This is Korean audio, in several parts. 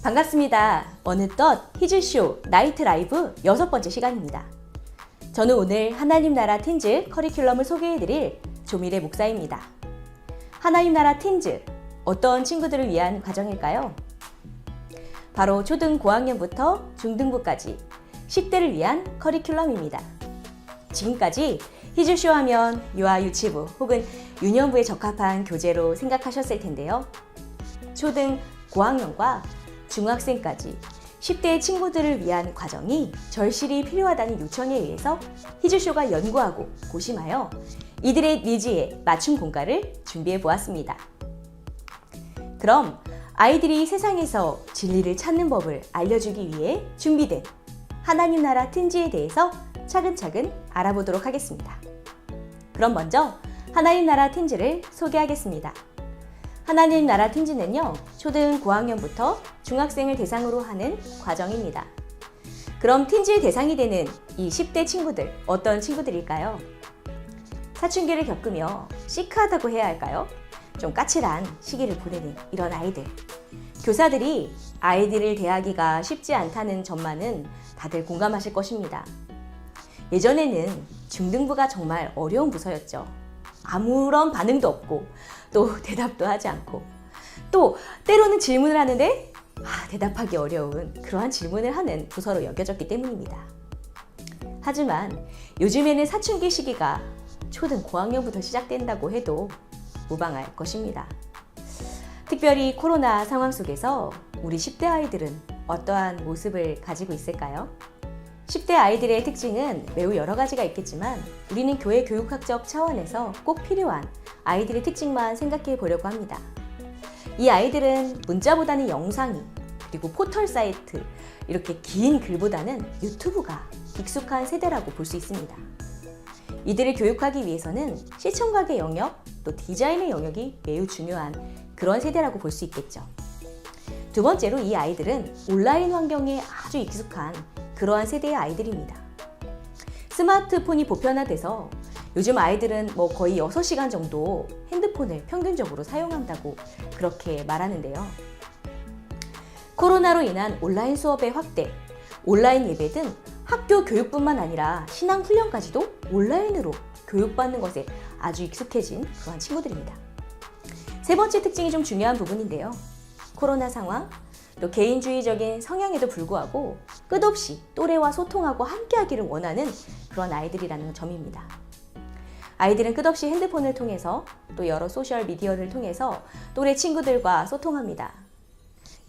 반갑습니다. 어느덧 히즈쇼 나이트 라이브 6번째 시간입니다. 저는 오늘 하나님 나라 틴즈 커리큘럼을 소개해드릴 조미래 목사입니다. 하나님 나라 틴즈, 어떤 친구들을 위한 과정일까요? 바로 초등 고학년부터 중등부까지 10대를 위한 커리큘럼입니다. 지금까지 히즈쇼 하면 유아 유치부 혹은 유년부에 적합한 교재로 생각하셨을 텐데요. 초등 고학년과 중학생까지 10대 친구들을 위한 과정이 절실히 필요하다는 요청에 의해서 히즈쇼가 연구하고 고심하여 이들의 니즈에 맞춤 공과를 준비해 보았습니다. 그럼 아이들이 세상에서 진리를 찾는 법을 알려주기 위해 준비된 하나님 나라 틴즈에 대해서 차근차근 알아보도록 하겠습니다. 그럼 먼저 하나님 나라 틴즈를 소개하겠습니다. 하나님 나라 틴즈는요, 초등 고학년부터 중학생을 대상으로 하는 과정입니다. 그럼 틴즈의 대상이 되는 이 10대 친구들, 어떤 친구들일까요? 사춘기를 겪으며 시크하다고 해야 할까요? 좀 까칠한 시기를 보내는 이런 아이들. 교사들이 아이들을 대하기가 쉽지 않다는 점만은 다들 공감하실 것입니다. 예전에는 중등부가 정말 어려운 부서였죠. 아무런 반응도 없고 또 대답도 하지 않고 또 때로는 질문을 하는데 대답하기 어려운 그러한 질문을 하는 부서로 여겨졌기 때문입니다. 하지만 요즘에는 사춘기 시기가 초등 고학년부터 시작된다고 해도 무방할 것입니다. 특별히 코로나 상황 속에서 우리 10대 아이들은 어떠한 모습을 가지고 있을까요? 10대 아이들의 특징은 매우 여러 가지가 있겠지만 우리는 교회 교육학적 차원에서 꼭 필요한 아이들의 특징만 생각해 보려고 합니다. 이 아이들은 문자보다는 영상이, 그리고 포털 사이트, 이렇게 긴 글보다는 유튜브가 익숙한 세대라고 볼 수 있습니다. 이들을 교육하기 위해서는 시청각의 영역, 또 디자인의 영역이 매우 중요한 그런 세대라고 볼 수 있겠죠. 두 번째로 이 아이들은 온라인 환경에 아주 익숙한 그러한 세대의 아이들입니다. 스마트폰이 보편화돼서 요즘 아이들은 거의 6시간 정도 핸드폰을 평균적으로 사용한다고 그렇게 말하는데요. 코로나로 인한 온라인 수업의 확대, 온라인 예배 등 학교 교육뿐만 아니라 신앙 훈련까지도 온라인으로 교육받는 것에 아주 익숙해진 그런 친구들입니다. 세 번째 특징이 좀 중요한 부분인데요. 코로나 상황, 또 개인주의적인 성향에도 불구하고 끝없이 또래와 소통하고 함께하기를 원하는 그런 아이들이라는 점입니다. 아이들은 끝없이 핸드폰을 통해서 또 여러 소셜 미디어를 통해서 또래 친구들과 소통합니다.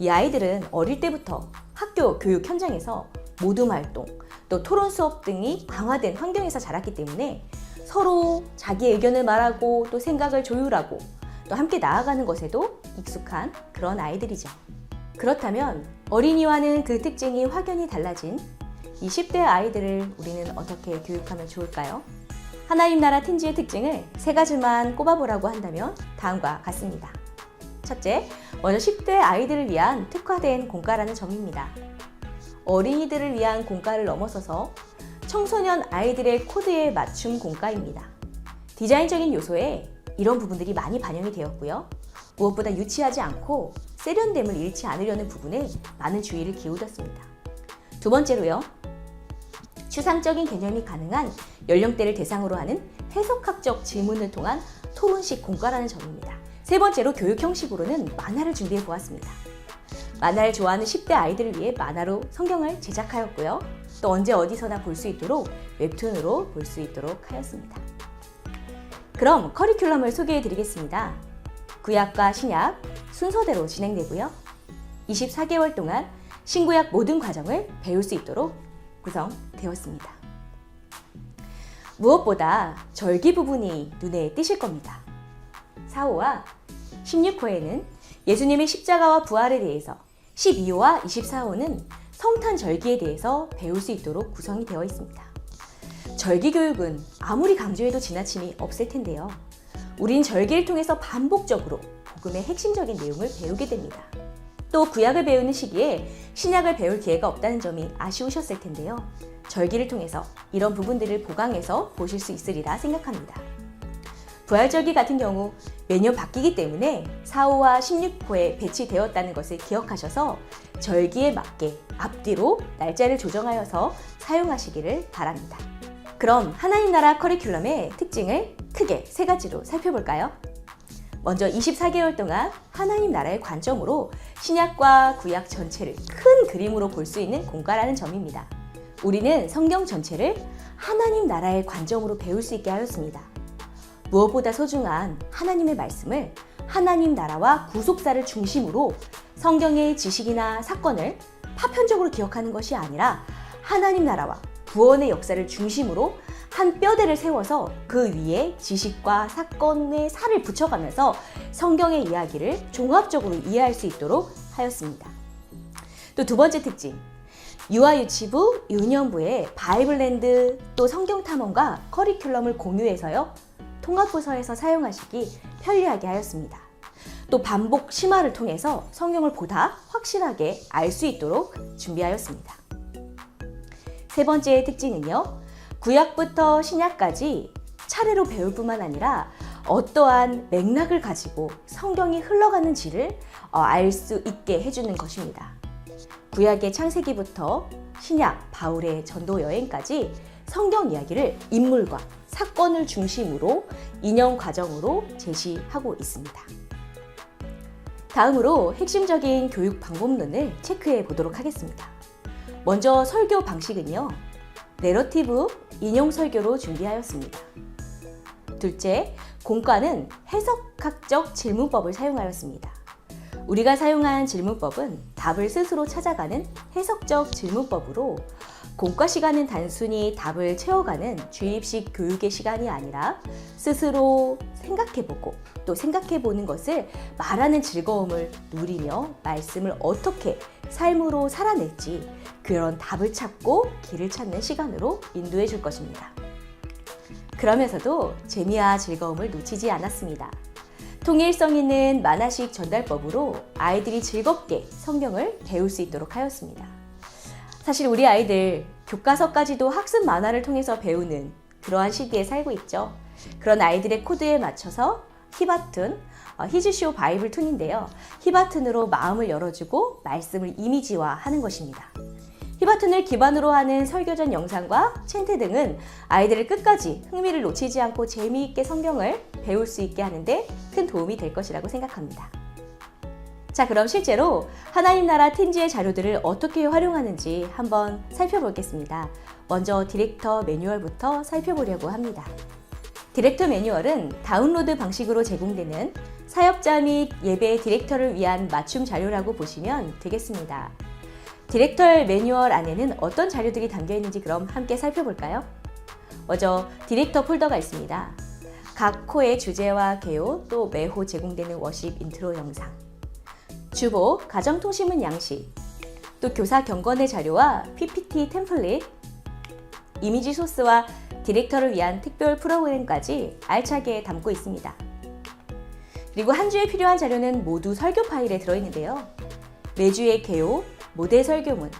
이 아이들은 어릴 때부터 학교 교육 현장에서 모둠 활동, 또 토론 수업 등이 강화된 환경에서 자랐기 때문에 서로 자기 의견을 말하고 또 생각을 조율하고 또 함께 나아가는 것에도 익숙한 그런 아이들이죠. 그렇다면 어린이와는 그 특징이 확연히 달라진 이 10대 아이들을 우리는 어떻게 교육하면 좋을까요? 하나님 나라 틴즈의 특징을 3가지만 꼽아보라고 한다면 다음과 같습니다. 첫째, 먼저 10대 아이들을 위한 특화된 공과라는 점입니다. 어린이들을 위한 공과를 넘어서서 청소년 아이들의 코드에 맞춤 공과입니다. 디자인적인 요소에 이런 부분들이 많이 반영이 되었고요. 무엇보다 유치하지 않고 세련됨을 잃지 않으려는 부분에 많은 주의를 기울였습니다. 두 번째로요. 추상적인 개념이 가능한 연령대를 대상으로 하는 해석학적 질문을 통한 토론식 공과라는 점입니다. 세 번째로 교육 형식으로는 만화를 준비해 보았습니다. 만화를 좋아하는 10대 아이들을 위해 만화로 성경을 제작하였고요. 또 언제 어디서나 볼 수 있도록 웹툰으로 볼 수 있도록 하였습니다. 그럼 커리큘럼을 소개해 드리겠습니다. 구약과 신약 순서대로 진행되고요. 24개월 동안 신구약 모든 과정을 배울 수 있도록 구성되었습니다. 무엇보다 절기 부분이 눈에 띄실 겁니다. 4호와 16호에는 예수님의 십자가와 부활에 대해서, 12호와 24호는 성탄 절기에 대해서 배울 수 있도록 구성이 되어 있습니다. 절기 교육은 아무리 강조해도 지나침이 없을 텐데요. 우린 절기를 통해서 반복적으로 복음의 핵심적인 내용을 배우게 됩니다. 또 구약을 배우는 시기에 신약을 배울 기회가 없다는 점이 아쉬우셨을 텐데요. 절기를 통해서 이런 부분들을 보강해서 보실 수 있으리라 생각합니다. 부활절기 같은 경우 매년 바뀌기 때문에 4호와 16호에 배치되었다는 것을 기억하셔서 절기에 맞게 앞뒤로 날짜를 조정하여서 사용하시기를 바랍니다. 그럼 하나님 나라 커리큘럼의 특징을 크게 3가지로 살펴볼까요? 먼저 24개월 동안 하나님 나라의 관점으로 신약과 구약 전체를 큰 그림으로 볼 수 있는 공과라는 점입니다. 우리는 성경 전체를 하나님 나라의 관점으로 배울 수 있게 하였습니다. 무엇보다 소중한 하나님의 말씀을 하나님 나라와 구속사를 중심으로 성경의 지식이나 사건을 파편적으로 기억하는 것이 아니라 하나님 나라와 구원의 역사를 중심으로 한 뼈대를 세워서 그 위에 지식과 사건의 살을 붙여가면서 성경의 이야기를 종합적으로 이해할 수 있도록 하였습니다. 또 2번째 특징, 유아유치부, 유년부의 바이블랜드 또 성경탐험과 커리큘럼을 공유해서요 통합부서에서 사용하시기 편리하게 하였습니다. 또 반복 심화를 통해서 성경을 보다 확실하게 알 수 있도록 준비하였습니다. 3번째 특징은요, 구약부터 신약까지 차례로 배울 뿐만 아니라 어떠한 맥락을 가지고 성경이 흘러가는지를 알 수 있게 해주는 것입니다. 구약의 창세기부터 신약 바울의 전도 여행까지 성경 이야기를 인물과 사건을 중심으로 인형 과정으로 제시하고 있습니다. 다음으로 핵심적인 교육 방법론을 체크해 보도록 하겠습니다. 먼저 설교 방식은요, 내러티브 인용 설교로 준비하였습니다. 둘째, 공과는 해석학적 질문법을 사용하였습니다. 우리가 사용한 질문법은 답을 스스로 찾아가는 해석적 질문법으로 공과 시간은 단순히 답을 채워가는 주입식 교육의 시간이 아니라 스스로 생각해보고 또 생각해보는 것을 말하는 즐거움을 누리며 말씀을 어떻게 삶으로 살아낼지 그런 답을 찾고 길을 찾는 시간으로 인도해 줄 것입니다. 그러면서도 재미와 즐거움을 놓치지 않았습니다. 통일성 있는 만화식 전달법으로 아이들이 즐겁게 성경을 배울 수 있도록 하였습니다. 사실 우리 아이들 교과서까지도 학습 만화를 통해서 배우는 그러한 시기에 살고 있죠. 그런 아이들의 코드에 맞춰서 히바툰, 히즈쇼 바이블 툰인데요. 히바툰으로 마음을 열어주고 말씀을 이미지화하는 것입니다. 히바툰을 기반으로 하는 설교전 영상과 챈트 등은 아이들을 끝까지 흥미를 놓치지 않고 재미있게 성경을 배울 수 있게 하는데 큰 도움이 될 것이라고 생각합니다. 자, 그럼 실제로 하나님 나라 틴지의 자료들을 어떻게 활용하는지 한번 살펴보겠습니다. 먼저 디렉터 매뉴얼부터 살펴보려고 합니다. 디렉터 매뉴얼은 다운로드 방식으로 제공되는 사역자 및 예배 디렉터를 위한 맞춤 자료라고 보시면 되겠습니다. 디렉터 매뉴얼 안에는 어떤 자료들이 담겨 있는지 그럼 함께 살펴볼까요? 먼저 디렉터 폴더가 있습니다. 각 코의 주제와 개요, 또 매호 제공되는 워십 인트로 영상, 주보, 가정통신문 양식, 또 교사 경건의 자료와 PPT 템플릿, 이미지 소스와 디렉터를 위한 특별 프로그램까지 알차게 담고 있습니다. 그리고 한 주에 필요한 자료는 모두 설교 파일에 들어있는데요. 매주의 개요, 모델 설교문,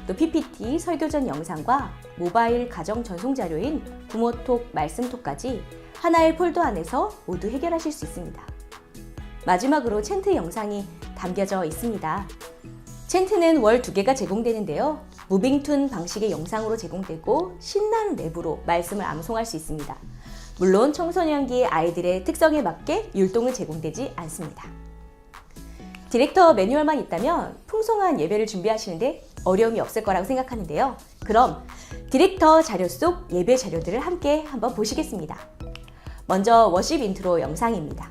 또 PPT 설교전 영상과 모바일 가정 전송 자료인 부모톡, 말씀톡까지 하나의 폴더 안에서 모두 해결하실 수 있습니다. 마지막으로 챈트 영상이 담겨져 있습니다. 챈트는 월 2개가 제공되는데요. 무빙툰 방식의 영상으로 제공되고 신나는 랩으로 말씀을 암송할 수 있습니다. 물론 청소년기 아이들의 특성에 맞게 율동은 제공되지 않습니다. 디렉터 매뉴얼만 있다면 풍성한 예배를 준비하시는데 어려움이 없을 거라고 생각하는데요. 그럼 디렉터 자료 속 예배 자료들을 함께 한번 보시겠습니다. 먼저 워십 인트로 영상입니다.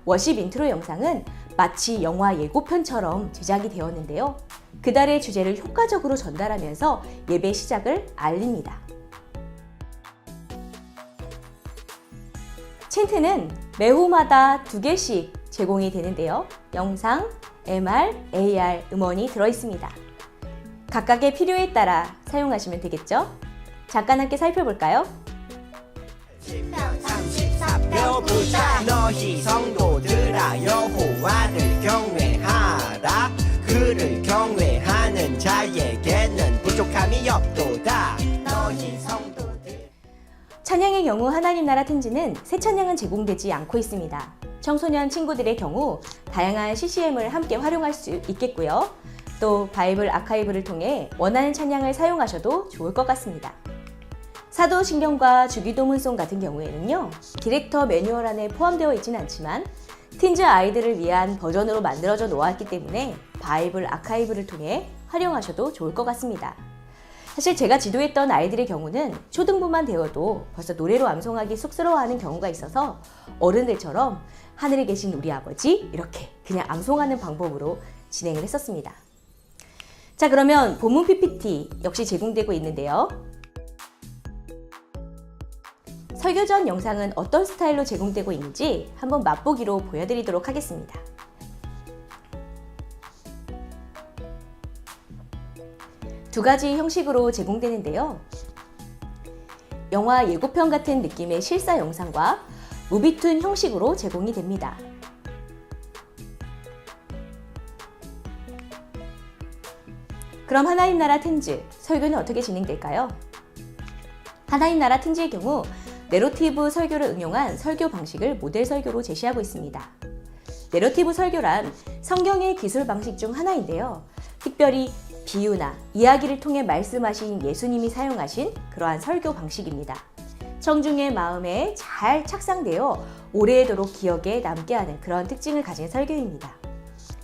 워십 인트로 영상은 마치 영화 예고편처럼 제작이 되었는데요. 그달의 주제를 효과적으로 전달하면서 예배 시작을 알립니다. 챈트는 매호마다 2개씩 제공이 되는데요. 영상, MR, AR 음원이 들어있습니다. 각각의 필요에 따라 사용하시면 되겠죠? 잠깐 함께 살펴볼까요? 보자 너희 성도들아 여호와를 경외하라 그를 경외하는 자에게는 부족함이 없도다 너희 성도들 찬양의 경우 하나님 나라 텐즈는 새 찬양은 제공되지 않고 있습니다. 청소년 친구들의 경우 다양한 CCM을 함께 활용할 수 있겠고요. 또 바이블 아카이브를 통해 원하는 찬양을 사용하셔도 좋을 것 같습니다. 사도신경과 주기도문송 같은 경우에는요, 디렉터 매뉴얼 안에 포함되어 있지는 않지만 틴즈 아이들을 위한 버전으로 만들어져 놓았기 때문에 바이블 아카이브를 통해 활용하셔도 좋을 것 같습니다. 사실 제가 지도했던 아이들의 경우는 초등부만 되어도 벌써 노래로 암송하기 쑥스러워하는 경우가 있어서 어른들처럼 하늘에 계신 우리 아버지 이렇게 그냥 암송하는 방법으로 진행을 했었습니다. 자, 그러면 본문 PPT 역시 제공되고 있는데요. 설교 전 영상은 어떤 스타일로 제공되고 있는지 한번 맛보기로 보여드리도록 하겠습니다. 두 가지 형식으로 제공되는데요. 영화 예고편 같은 느낌의 실사 영상과 무비툰 형식으로 제공이 됩니다. 그럼 하나님 나라 텐즈, 설교는 어떻게 진행될까요? 하나님 나라 텐즈의 경우 내러티브 설교를 응용한 설교 방식을 모델 설교로 제시하고 있습니다. 내러티브 설교란 성경의 기술 방식 중 하나인데요. 특별히 비유나 이야기를 통해 말씀하신 예수님이 사용하신 그러한 설교 방식입니다. 청중의 마음에 잘 착상되어 오래도록 기억에 남게 하는 그런 특징을 가진 설교입니다.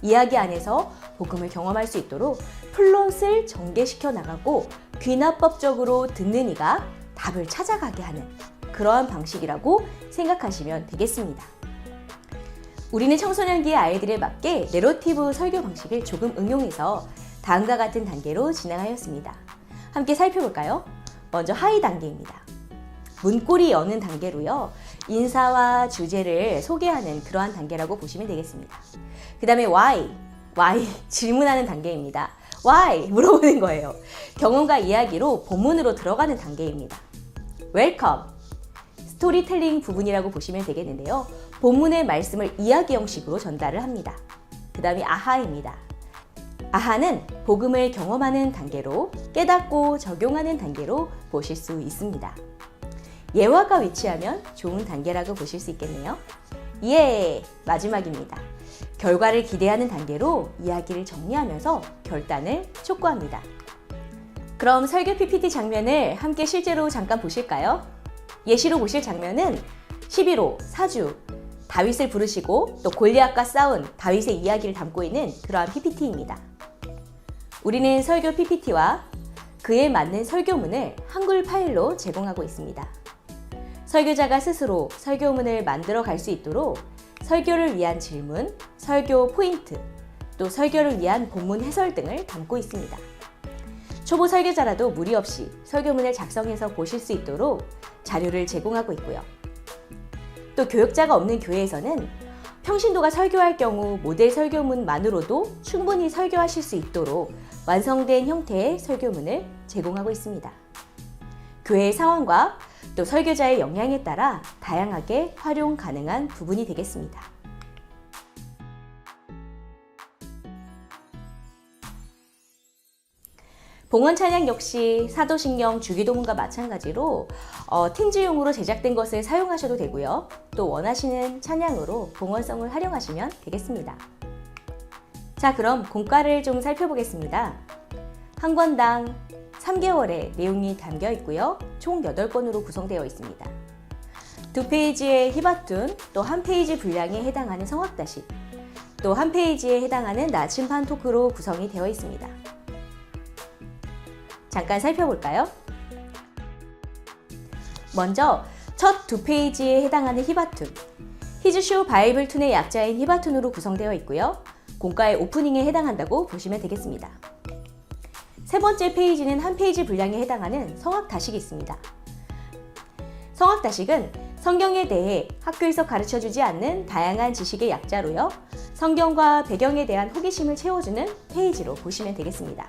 이야기 안에서 복음을 경험할 수 있도록 플롯을 전개시켜 나가고 귀납법적으로 듣는 이가 답을 찾아가게 하는 그러한 방식이라고 생각하시면 되겠습니다. 우리는 청소년기의 아이들에 맞게 내러티브 설교 방식을 조금 응용해서 다음과 같은 단계로 진행하였습니다. 함께 살펴볼까요? 먼저 하이 단계입니다. 문고리 여는 단계로요. 인사와 주제를 소개하는 그러한 단계라고 보시면 되겠습니다. 그 다음에 why 질문하는 단계입니다. why 물어보는 거예요. 경험과 이야기로 본문으로 들어가는 단계입니다. welcome 스토리텔링 부분이라고 보시면 되겠는데요. 본문의 말씀을 이야기 형식으로 전달을 합니다. 그 다음에 아하입니다. 아하는 복음을 경험하는 단계로 깨닫고 적용하는 단계로 보실 수 있습니다. 예화가 위치하면 좋은 단계라고 보실 수 있겠네요. 예! 마지막입니다. 결과를 기대하는 단계로 이야기를 정리하면서 결단을 촉구합니다. 그럼 설교 PPT 장면을 함께 실제로 잠깐 보실까요? 예시로 보실 장면은 11호 사주 다윗을 부르시고 또 골리앗과 싸운 다윗의 이야기를 담고 있는 그러한 PPT입니다. 우리는 설교 PPT와 그에 맞는 설교문을 한글 파일로 제공하고 있습니다. 설교자가 스스로 설교문을 만들어 갈 수 있도록 설교를 위한 질문, 설교 포인트, 또 설교를 위한 본문 해설 등을 담고 있습니다. 초보 설교자라도 무리 없이 설교문을 작성해서 보실 수 있도록 자료를 제공하고 있고요. 또 교역자가 없는 교회에서는 평신도가 설교할 경우 모델 설교문만으로도 충분히 설교하실 수 있도록 완성된 형태의 설교문을 제공하고 있습니다. 교회의 상황과 또 설교자의 역량에 따라 다양하게 활용 가능한 부분이 되겠습니다. 봉헌 찬양 역시 사도신경 주기도문과 마찬가지로 틴즈용으로 제작된 것을 사용하셔도 되고요. 또 원하시는 찬양으로 봉헌성을 활용하시면 되겠습니다. 자, 그럼 공과를 좀 살펴보겠습니다. 한 권당 3개월의 내용이 담겨 있고요. 총 8권으로 구성되어 있습니다. 2페이지의 히바툰, 또 1페이지 분량에 해당하는 성악다시, 또 1페이지에 해당하는 나침반 토크로 구성이 되어 있습니다. 잠깐 살펴볼까요? 먼저 첫 2페이지에 해당하는 히바툰, 히즈쇼 바이블툰의 약자인 히바툰으로 구성되어 있고요. 공과의 오프닝에 해당한다고 보시면 되겠습니다. 세 번째 페이지는 1페이지 분량에 해당하는 성악다식이 있습니다. 성악다식은 성경에 대해 학교에서 가르쳐주지 않는 다양한 지식의 약자로요. 성경과 배경에 대한 호기심을 채워주는 페이지로 보시면 되겠습니다.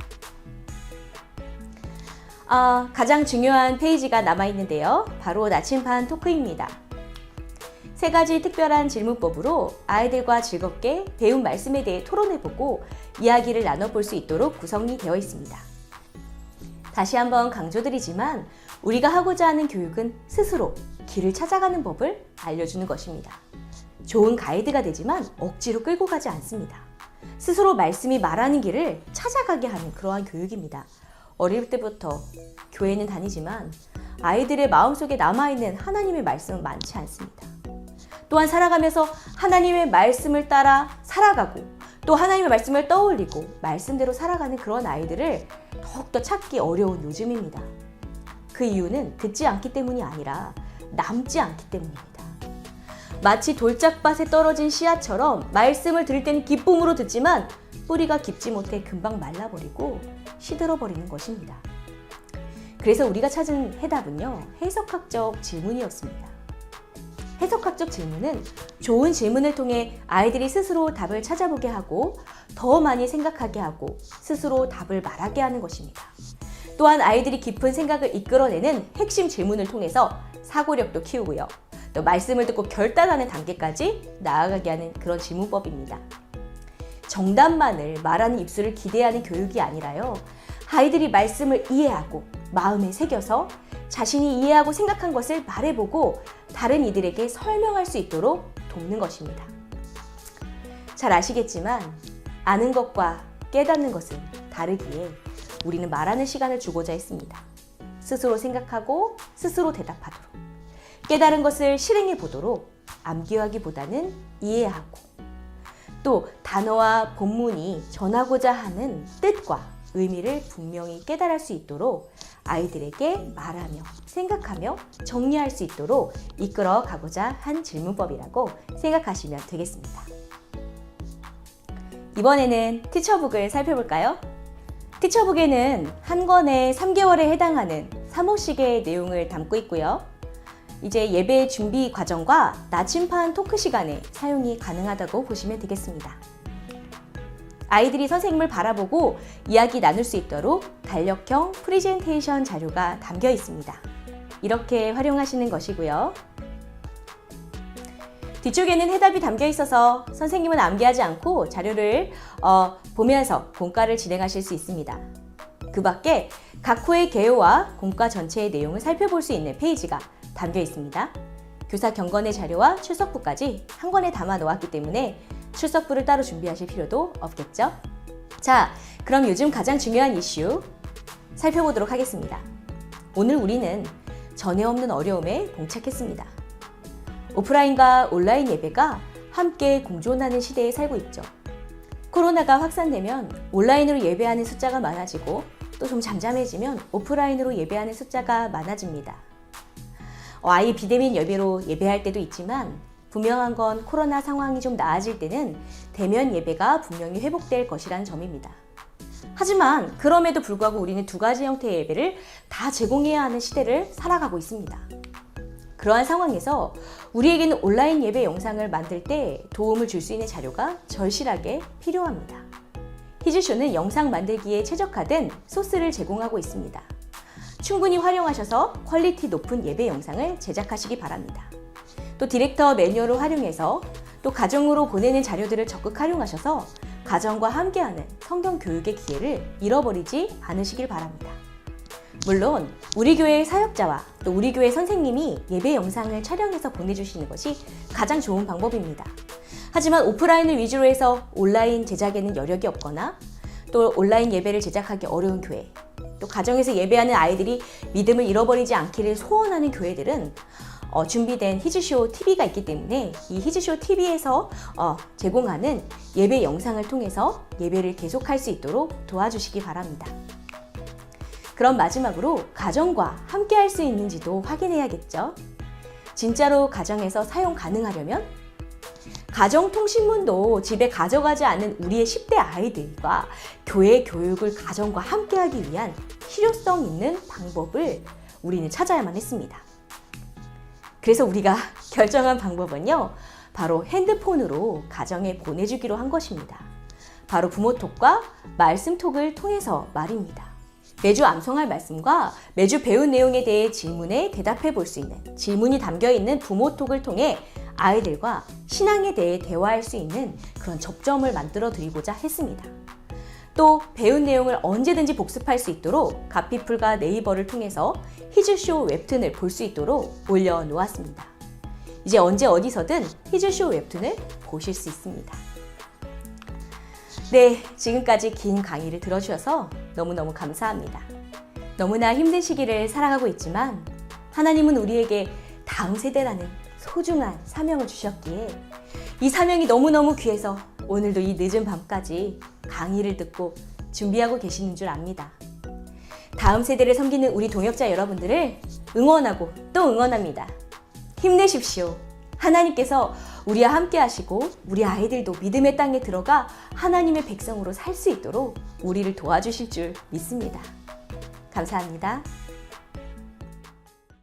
가장 중요한 페이지가 남아있는데요. 바로 나침반 토크입니다. 3가지 특별한 질문법으로 아이들과 즐겁게 배운 말씀에 대해 토론해보고 이야기를 나눠볼 수 있도록 구성이 되어 있습니다. 다시 한번 강조드리지만 우리가 하고자 하는 교육은 스스로 길을 찾아가는 법을 알려주는 것입니다. 좋은 가이드가 되지만 억지로 끌고 가지 않습니다. 스스로 말씀이 말하는 길을 찾아가게 하는 그러한 교육입니다. 어릴 때부터 교회는 다니지만 아이들의 마음속에 남아있는 하나님의 말씀은 많지 않습니다. 또한 살아가면서 하나님의 말씀을 따라 살아가고 또 하나님의 말씀을 떠올리고 말씀대로 살아가는 그런 아이들을 더욱더 찾기 어려운 요즘입니다. 그 이유는 듣지 않기 때문이 아니라 남지 않기 때문입니다. 마치 돌짝밭에 떨어진 씨앗처럼 말씀을 들을 때는 기쁨으로 듣지만 뿌리가 깊지 못해 금방 말라버리고 시들어버리는 것입니다. 그래서 우리가 찾은 해답은요, 해석학적 질문이었습니다. 해석학적 질문은 좋은 질문을 통해 아이들이 스스로 답을 찾아보게 하고 더 많이 생각하게 하고 스스로 답을 말하게 하는 것입니다. 또한 아이들이 깊은 생각을 이끌어내는 핵심 질문을 통해서 사고력도 키우고요. 또 말씀을 듣고 결단하는 단계까지 나아가게 하는 그런 질문법입니다. 정답만을 말하는 입술을 기대하는 교육이 아니라요. 아이들이 말씀을 이해하고 마음에 새겨서 자신이 이해하고 생각한 것을 말해보고 다른 이들에게 설명할 수 있도록 돕는 것입니다. 잘 아시겠지만 아는 것과 깨닫는 것은 다르기에 우리는 말하는 시간을 주고자 했습니다. 스스로 생각하고 스스로 대답하도록, 깨달은 것을 실행해 보도록 암기하기보다는 이해하고 또 단어와 본문이 전하고자 하는 뜻과 의미를 분명히 깨달을 수 있도록 아이들에게 말하며 생각하며 정리할 수 있도록 이끌어 가고자 한 질문법이라고 생각하시면 되겠습니다. 이번에는 티처북을 살펴볼까요? 티처북에는 한 권에 3개월에 해당하는 3호씩의 내용을 담고 있고요. 이제 예배 준비 과정과 나침반 토크 시간에 사용이 가능하다고 보시면 되겠습니다. 아이들이 선생님을 바라보고 이야기 나눌 수 있도록 달력형 프레젠테이션 자료가 담겨 있습니다. 이렇게 활용하시는 것이고요. 뒤쪽에는 해답이 담겨 있어서 선생님은 암기하지 않고 자료를 보면서 공과를 진행하실 수 있습니다. 그 밖에 각 호의 개요와 공과 전체의 내용을 살펴볼 수 있는 페이지가 담겨 있습니다. 교사 경건의 자료와 출석부까지 한 권에 담아 놓았기 때문에 출석부를 따로 준비하실 필요도 없겠죠? 자, 그럼 요즘 가장 중요한 이슈 살펴보도록 하겠습니다. 오늘 우리는 전에 없는 어려움에 봉착했습니다. 오프라인과 온라인 예배가 함께 공존하는 시대에 살고 있죠. 코로나가 확산되면 온라인으로 예배하는 숫자가 많아지고 또 좀 잠잠해지면 오프라인으로 예배하는 숫자가 많아집니다. 아예 비대면 예배로 예배할 때도 있지만 분명한 건 코로나 상황이 좀 나아질 때는 대면 예배가 분명히 회복될 것이라는 점입니다. 하지만 그럼에도 불구하고 우리는 두 가지 형태의 예배를 다 제공해야 하는 시대를 살아가고 있습니다. 그러한 상황에서 우리에게는 온라인 예배 영상을 만들 때 도움을 줄 수 있는 자료가 절실하게 필요합니다. 히즈쇼는 영상 만들기에 최적화된 소스를 제공하고 있습니다. 충분히 활용하셔서 퀄리티 높은 예배 영상을 제작하시기 바랍니다. 또 디렉터 매뉴얼을 활용해서 또 가정으로 보내는 자료들을 적극 활용하셔서 가정과 함께하는 성경 교육의 기회를 잃어버리지 않으시길 바랍니다. 물론 우리 교회 사역자와 또 우리 교회 선생님이 예배 영상을 촬영해서 보내주시는 것이 가장 좋은 방법입니다. 하지만 오프라인을 위주로 해서 온라인 제작에는 여력이 없거나 또 온라인 예배를 제작하기 어려운 교회, 또 가정에서 예배하는 아이들이 믿음을 잃어버리지 않기를 소원하는 교회들은 준비된 히즈쇼 TV가 있기 때문에 이 히즈쇼 TV에서 제공하는 예배 영상을 통해서 예배를 계속할 수 있도록 도와주시기 바랍니다. 그럼 마지막으로 가정과 함께 할 수 있는지도 확인해야겠죠. 진짜로 가정에서 사용 가능하려면 가정통신문도 집에 가져가지 않는 우리의 10대 아이들과 교회 교육을 가정과 함께 하기 위한 실효성 있는 방법을 우리는 찾아야만 했습니다. 그래서 우리가 결정한 방법은요, 바로 핸드폰으로 가정에 보내주기로 한 것입니다. 바로 부모톡과 말씀톡을 통해서 말입니다. 매주 암송할 말씀과 매주 배운 내용에 대해 질문에 대답해 볼 수 있는 질문이 담겨 있는 부모톡을 통해 아이들과 신앙에 대해 대화할 수 있는 그런 접점을 만들어 드리고자 했습니다. 또 배운 내용을 언제든지 복습할 수 있도록 가피풀과 네이버를 통해서 히즈쇼 웹툰을 볼 수 있도록 올려놓았습니다. 이제 언제 어디서든 히즈쇼 웹툰을 보실 수 있습니다. 네, 지금까지 긴 강의를 들어주셔서 너무너무 감사합니다. 너무나 힘든 시기를 살아가고 있지만 하나님은 우리에게 다음 세대라는 소중한 사명을 주셨기에 이 사명이 너무너무 귀해서 오늘도 이 늦은 밤까지 강의를 듣고 준비하고 계시는 줄 압니다. 다음 세대를 섬기는 우리 동역자 여러분들을 응원하고 또 응원합니다. 힘내십시오. 하나님께서 우리와 함께 하시고 우리 아이들도 믿음의 땅에 들어가 하나님의 백성으로 살 수 있도록 우리를 도와주실 줄 믿습니다. 감사합니다.